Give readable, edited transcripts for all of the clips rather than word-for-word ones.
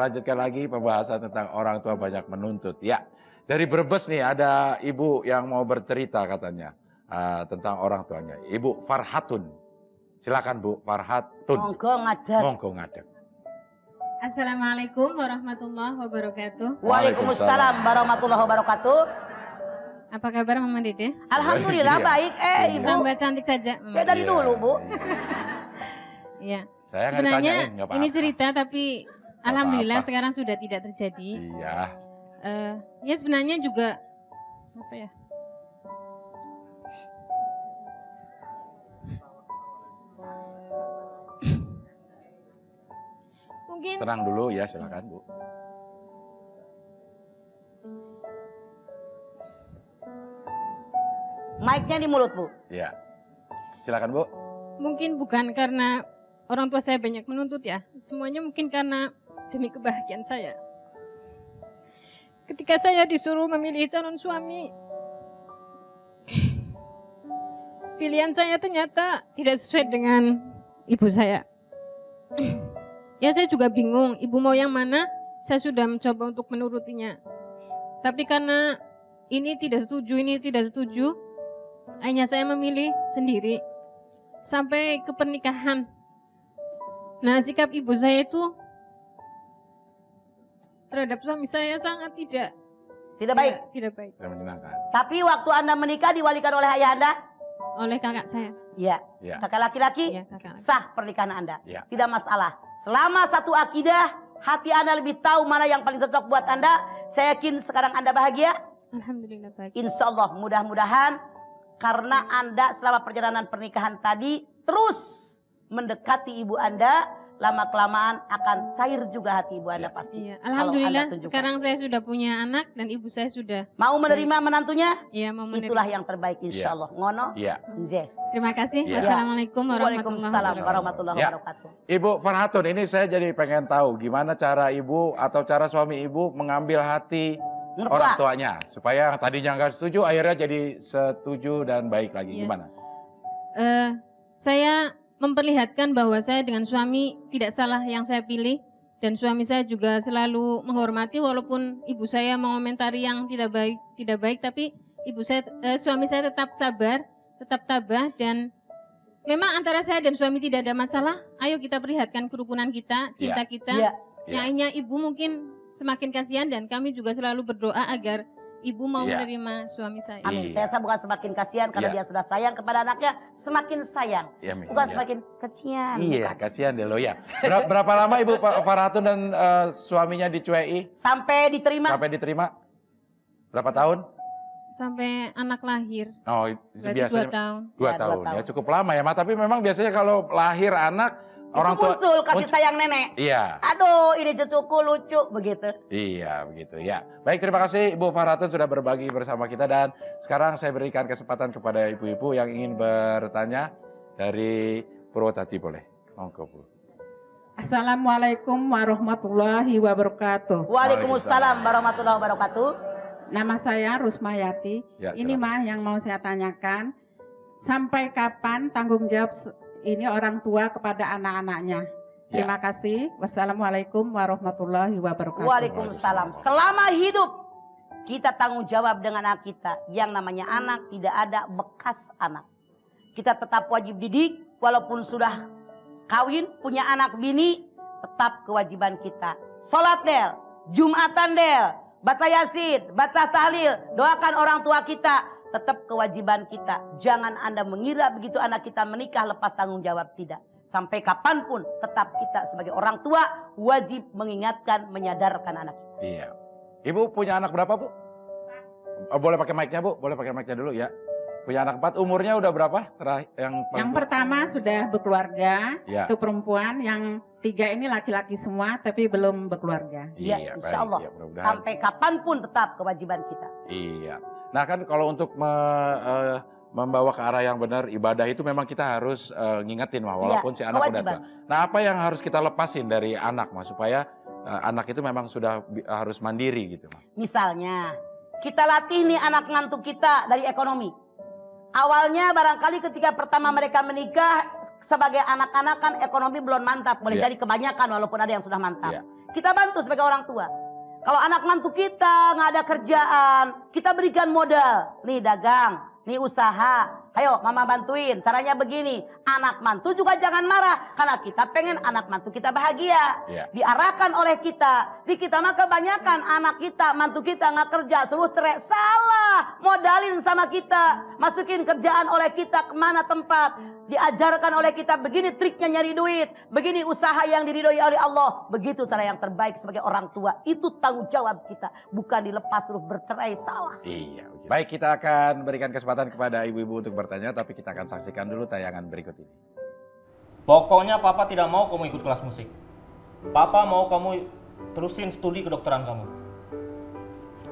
lanjutkan lagi pembahasan tentang orang tua banyak menuntut. Ya, dari Brebes nih ada ibu yang mau bercerita katanya tentang orang tuanya. Ibu Farhatun. Silakan Bu Farhatun. Monggo ngadeg. Monggo ngadeg. Assalamualaikum warahmatullahi wabarakatuh. Waalaikumsalam warahmatullahi wabarakatuh. Apa kabar Mama Dede? Alhamdulillah Iya. baik. Ibu. Tambah cantik saja. Ya dari dulu Bu. Iya. Saya nggak Sebenarnya ditanyain, nggak apa-apa. ini cerita tapi Nggak alhamdulillah apa-apa. sekarang sudah tidak terjadi. Iya. Ya sebenarnya juga apa ya? Mungkin Tenang dulu ya, silakan Bu. Mic-nya di mulut Bu. Iya. Silakan Bu. mungkin bukan karena orang tua saya banyak menuntut ya. Semuanya mungkin karena demi kebahagiaan saya. Ketika saya disuruh memilih calon suami, pilihan saya ternyata tidak sesuai dengan ibu saya. Ya saya juga bingung, ibu mau yang mana? Saya sudah mencoba untuk menurutinya. Tapi karena ini tidak setuju, akhirnya saya memilih sendiri. Sampai ke pernikahan. Nah, sikap ibu saya itu terhadap suami saya sangat tidak baik. Tidak baik. Tidak menyenangkan. Tapi waktu Anda menikah diwalikan oleh ayah Anda? Oleh kakak saya. Iya. Ya. Kakak laki-laki? Iya, kakak. Sah pernikahan Anda. Ya. Tidak masalah. Selama satu akidah, hati Anda lebih tahu mana yang paling cocok buat Anda. Saya yakin sekarang Anda bahagia. Alhamdulillah bahagia. Insya Allah mudah-mudahan karena Anda selama perjalanan pernikahan tadi terus mendekati ibu Anda, lama-kelamaan akan cair juga hati ibu Anda pasti. Iya, Kalau alhamdulillah Anda tunjukkan. sekarang saya sudah punya anak dan ibu saya sudah. Mau menerima menantunya? Iya, mau menerima. Itulah yang terbaik insya Allah. Ngono? Iya. Nzeh. Terima kasih. Iya. Wassalamualaikum Waalaikumsalam warahmatullahi Ya. wabarakatuh. Ibu Farhatun, ini saya jadi pengen tahu gimana cara ibu atau cara suami ibu mengambil hati Mertua. orang tuanya supaya yang tadinya nggak setuju akhirnya jadi setuju dan baik lagi. Iya. Gimana? Saya memperlihatkan bahwa saya dengan suami tidak salah yang saya pilih dan suami saya juga selalu menghormati walaupun ibu saya mengomentari yang tidak baik tapi suami saya tetap sabar, tetap tabah dan memang antara saya dan suami tidak ada masalah. Ayo kita perlihatkan kerukunan kita, cinta kita. Iya. Iya. Yang akhirnya ibu mungkin semakin kasihan dan kami juga selalu berdoa agar ibu mau Iya. menerima suami saya. Amin. Iya. Saya bukan semakin kasihan karena Iya. dia sudah sayang kepada anaknya, semakin sayang. Iya, Mi. Bukan Iya. semakin kecian. Iya, bukan. kasihan deh lo ya. Berapa lama Ibu Farhatun dan suaminya dicuai Sampai diterima. sampai diterima? Berapa tahun? Sampai anak lahir. Oh, itu Berarti biasanya 2 tahun. dua Ya, 2 tahun. tahun. Ya cukup lama ya, Ma. Tapi memang biasanya kalau lahir anak orang Itu tua muncul kasih sayang nenek. Iya. Aduh, ini cucuku lucu begitu. Iya, begitu ya. Baik, terima kasih Ibu Farhatun sudah berbagi bersama kita dan sekarang saya berikan kesempatan kepada ibu-ibu yang ingin bertanya dari Purwodadi boleh. Monggo, Bu. Assalamualaikum warahmatullahi wabarakatuh. Waalaikumsalam warahmatullahi wabarakatuh. Nama saya Rusmayati. Ya, Ini silakan. mah yang mau saya tanyakan. Sampai kapan tanggung jawab ini orang tua kepada anak-anaknya? Ya. Terima kasih. Wassalamualaikum warahmatullahi wabarakatuh. Waalaikumsalam. Selama hidup kita tanggung jawab dengan anak kita. Yang namanya anak tidak ada bekas anak. Kita tetap wajib didik walaupun sudah kawin, punya anak bini, tetap kewajiban kita. Sholat del, Jumatan del, baca yasin, baca tahlil, doakan orang tua kita. Tetap kewajiban kita. Jangan Anda mengira begitu anak kita menikah lepas tanggung jawab. Tidak. Sampai kapanpun tetap kita sebagai orang tua wajib mengingatkan, menyadarkan anak kita. Iya. Ibu punya anak berapa, Bu? Oh, boleh pakai mic-nya, Bu? Boleh pakai mic-nya dulu ya. Punya anak 4, umurnya udah berapa? Yang pertama sudah berkeluarga, Ya. itu perempuan. Yang 3 ini laki-laki semua tapi belum berkeluarga. Ya, baik. insya Allah. Ya, mudah-mudahan. Sampai kapanpun tetap kewajiban kita. Iya. Nah kan kalau untuk membawa ke arah yang benar ibadah itu memang kita harus ngingetin mah walaupun si anak udah kewajiban. tua. Nah apa yang harus kita lepasin dari anak mah supaya anak itu memang sudah harus mandiri gitu mah. Misalnya, kita latih nih anak ngantuk kita dari ekonomi. Awalnya barangkali ketika pertama mereka menikah sebagai anak-anak kan ekonomi belum mantap. Boleh Iya. jadi kebanyakan walaupun ada yang sudah mantap. Iya. kita bantu sebagai orang tua. Kalau anak mantu kita nggak ada kerjaan, kita berikan modal. Nih dagang, nih usaha. Ayo mama bantuin, caranya begini. Anak mantu juga jangan marah. Karena kita pengen anak mantu kita bahagia. Diarahkan oleh kita. Di kita mah kebanyakan anak kita, mantu kita nggak kerja, suruh cerai. Salah, modalin sama kita. Masukin kerjaan oleh kita kemana tempat. Diajarkan oleh kita begini triknya nyari duit. Begini usaha yang diridhoi oleh Allah. Begitu cara yang terbaik sebagai orang tua. Itu tanggung jawab kita. Bukan dilepas suruh bercerai, salah. Iya. Baik, kita akan berikan kesempatan kepada ibu-ibu untuk bertanya, tapi kita akan saksikan dulu tayangan berikut ini. Pokoknya papa tidak mau kamu ikut kelas musik. Papa mau kamu terusin studi kedokteran kamu.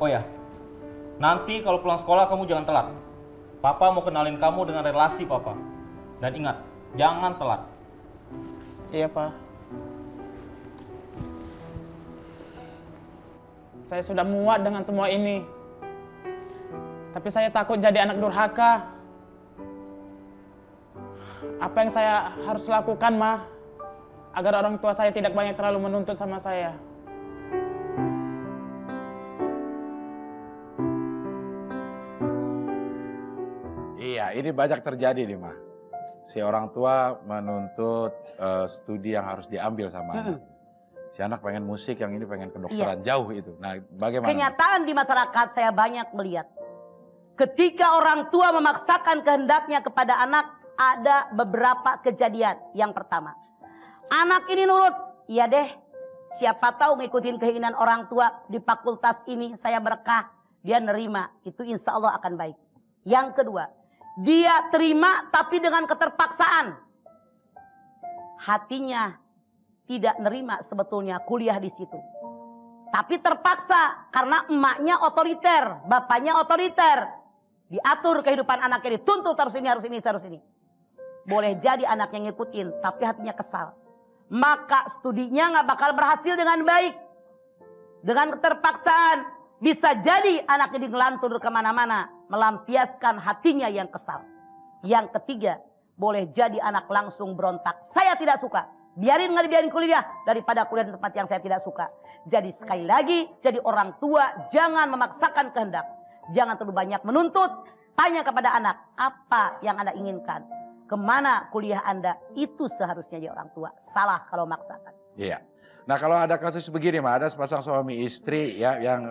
Oh ya, nanti kalau pulang sekolah kamu jangan telat. Papa mau kenalin kamu dengan relasi papa. Dan ingat, jangan telat. Iya, Pak. Saya sudah muak dengan semua ini. Tapi saya takut jadi anak durhaka. Apa yang saya harus lakukan, Ma? Agar orang tua saya tidak banyak terlalu menuntut sama saya. Iya, ini banyak terjadi nih, Ma. Si orang tua menuntut studi yang harus diambil sama anak. Si anak pengen musik, yang ini pengen kedokteran, jauh itu. Nah, bagaimana? Kenyataan di masyarakat saya banyak melihat. Ketika orang tua memaksakan kehendaknya kepada anak, ada beberapa kejadian. Yang pertama, anak ini nurut. Iya deh, siapa tahu ngikutin keinginan orang tua di fakultas ini saya berkah. Dia nerima, itu insya Allah akan baik. Yang kedua, dia terima tapi dengan keterpaksaan. Hatinya tidak nerima sebetulnya kuliah di situ. Tapi terpaksa karena emaknya otoriter, bapaknya otoriter. Diatur kehidupan anaknya, dituntut harus ini, harus ini, harus ini. Boleh jadi anaknya ngikutin, tapi hatinya kesal. Maka studinya nggak bakal berhasil dengan baik. Dengan keterpaksaan, bisa jadi anaknya digelantur kemana-mana, melampiaskan hatinya yang kesal. Yang ketiga, boleh jadi anak langsung berontak. Saya tidak suka. Biarin nggak dibiarin kuliah daripada kuliah di tempat yang saya tidak suka. Jadi sekali lagi, jadi orang tua jangan memaksakan kehendak. Jangan terlalu banyak menuntut. Tanya kepada anak, apa yang Anda inginkan? Kemana kuliah Anda? Itu seharusnya jadi orang tua. Salah kalau maksakan. Iya. Nah, kalau ada kasus begini, Ma, ada sepasang suami istri ya yang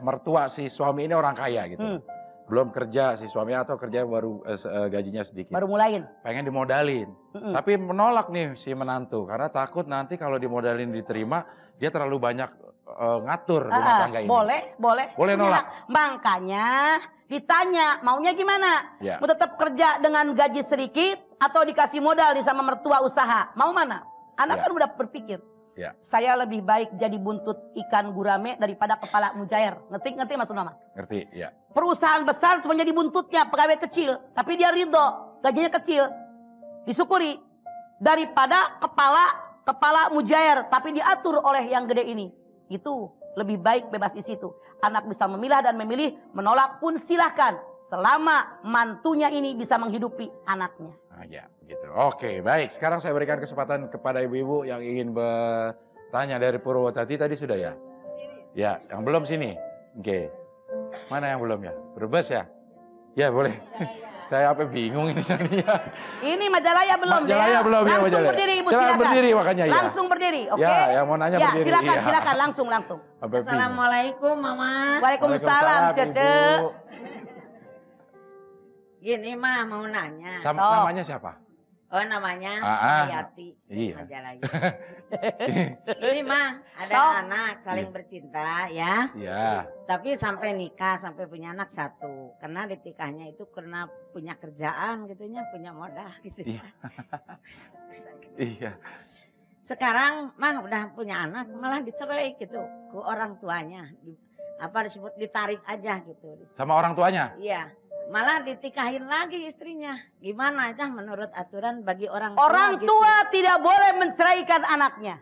mertua si suami ini orang kaya gitu. Belum kerja si suami atau kerja baru gajinya sedikit. Baru mulain. Pengen dimodalin. Tapi menolak nih si menantu karena takut nanti kalau dimodalin diterima dia terlalu banyak ngatur rumah tangga ini. Boleh nolak. Makanya ditanya maunya gimana? Ya. Mau tetap kerja dengan gaji sedikit atau dikasih modal nih sama mertua usaha? Mau mana? Anak kan udah berpikir. Ya. Saya lebih baik jadi buntut ikan gurame daripada kepala mujair. Ngerti maksud mama? Ngerti, ya. Perusahaan besar cuma jadi buntutnya pegawai kecil, tapi dia ridho, gajinya kecil, disyukuri daripada kepala mujair, tapi diatur oleh yang gede ini. Itu lebih baik bebas di situ. Anak bisa memilah dan memilih, menolak pun silahkan, selama mantunya ini bisa menghidupi anaknya. Ah, ya, gitu. Oke, baik. Sekarang saya berikan kesempatan kepada ibu-ibu yang ingin bertanya dari Purwodadi tadi sudah ya? Ya, yang belum sini. Oke. Mana yang belum ya? Brebes ya? Ya, boleh. Saya bingung ini ya. Ini Majalaya belum ya? Majalaya belum ya, Langsung Majalaya. berdiri Ibu, Silakan silakan. berdiri makanya ya. Langsung berdiri, oke? Ya, yang mau nanya ya, berdiri. Silakan, langsung. Sampai bingung. Assalamualaikum Mama. Waalaikumsalam, Cece. Ibu. Gini Ma, mau nanya. Namanya siapa? Oh namanya Hayati. Iya. Majalaya. Ini Ma, ada anak saling bercinta ya. Iya. Tapi sampai nikah, sampai punya anak satu. Karena ditikahnya itu karena punya kerjaan gitunya, punya modal gitu. Iya. Iya. Sekarang mah udah punya anak malah dicerai gitu ke orang tuanya. Apa disebut ditarik aja gitu. Sama orang tuanya? Iya. Malah ditikahin lagi istrinya. Gimana aja menurut aturan bagi orang tua? Orang tua tidak boleh menceraikan anaknya.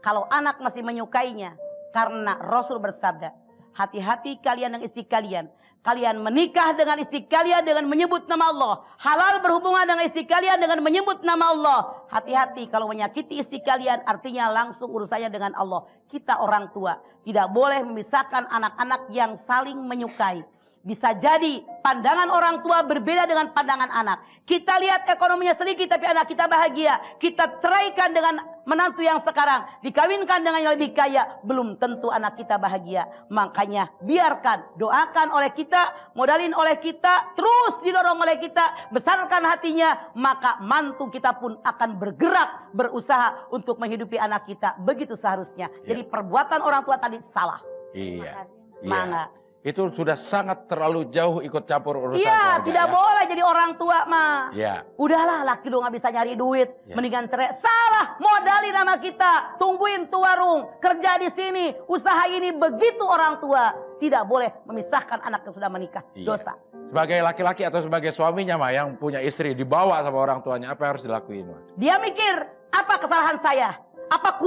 Kalau anak masih menyukainya. Karena Rasul bersabda, hati-hati kalian dan istri kalian. Kalian menikah dengan istri kalian dengan menyebut nama Allah. Halal berhubungan dengan istri kalian dengan menyebut nama Allah. Hati-hati kalau menyakiti istri kalian, artinya langsung urusannya dengan Allah. Kita orang tua tidak boleh memisahkan anak-anak yang saling menyukai. Bisa jadi pandangan orang tua berbeda dengan pandangan anak. Kita lihat ekonominya sedikit tapi anak kita bahagia. Kita ceraikan dengan menantu yang sekarang, dikawinkan dengan yang lebih kaya, belum tentu anak kita bahagia. Makanya biarkan, doakan oleh kita, modalin oleh kita, terus didorong oleh kita, besarkan hatinya, maka mantu kita pun akan bergerak, berusaha untuk menghidupi anak kita. Begitu seharusnya. Jadi perbuatan orang tua tadi salah. Iya. Mangga. Itu sudah sangat terlalu jauh ikut campur urusan Iya, keluarga, tidak ya. boleh jadi orang tua mah. Iya. Udahlah, laki lu nggak bisa nyari duit, Ya. mendingan cerai. Salah, modalin nama kita, tungguin tuh warung, kerja di sini, usaha ini. Begitu orang tua tidak boleh memisahkan anak yang sudah menikah. Iya. Dosa. Sebagai laki-laki atau sebagai suaminya mah yang punya istri dibawa sama orang tuanya, apa yang harus dilakuin, mah? Dia mikir, apa kesalahan saya? Apa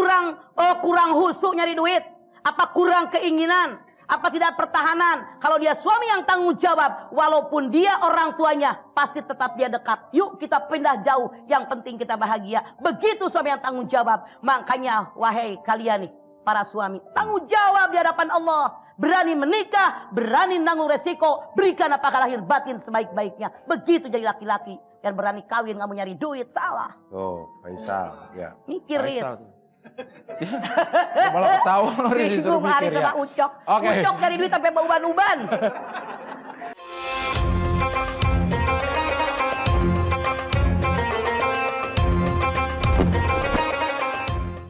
kurang husuk nyari duit? Apa kurang keinginan? Apa tidak pertahanan? Kalau dia suami yang tanggung jawab, walaupun dia orang tuanya, pasti tetap dia dekat. Yuk kita pindah jauh, yang penting kita bahagia. Begitu suami yang tanggung jawab. Makanya wahai kalian nih, para suami, tanggung jawab di hadapan Allah. Berani menikah, berani nanggung resiko, berikan apakah lahir batin sebaik-baiknya. Begitu jadi laki-laki. Dan berani kawin, nggak mau nyari duit, salah. Oh, Faisal, ya. Mikir, Riz. Faisal. Ya, malah ketawa loh disuruh Bingung hari mikir ya. sama Ucok. Oke. Ucok cari duit sampai bauban-uban.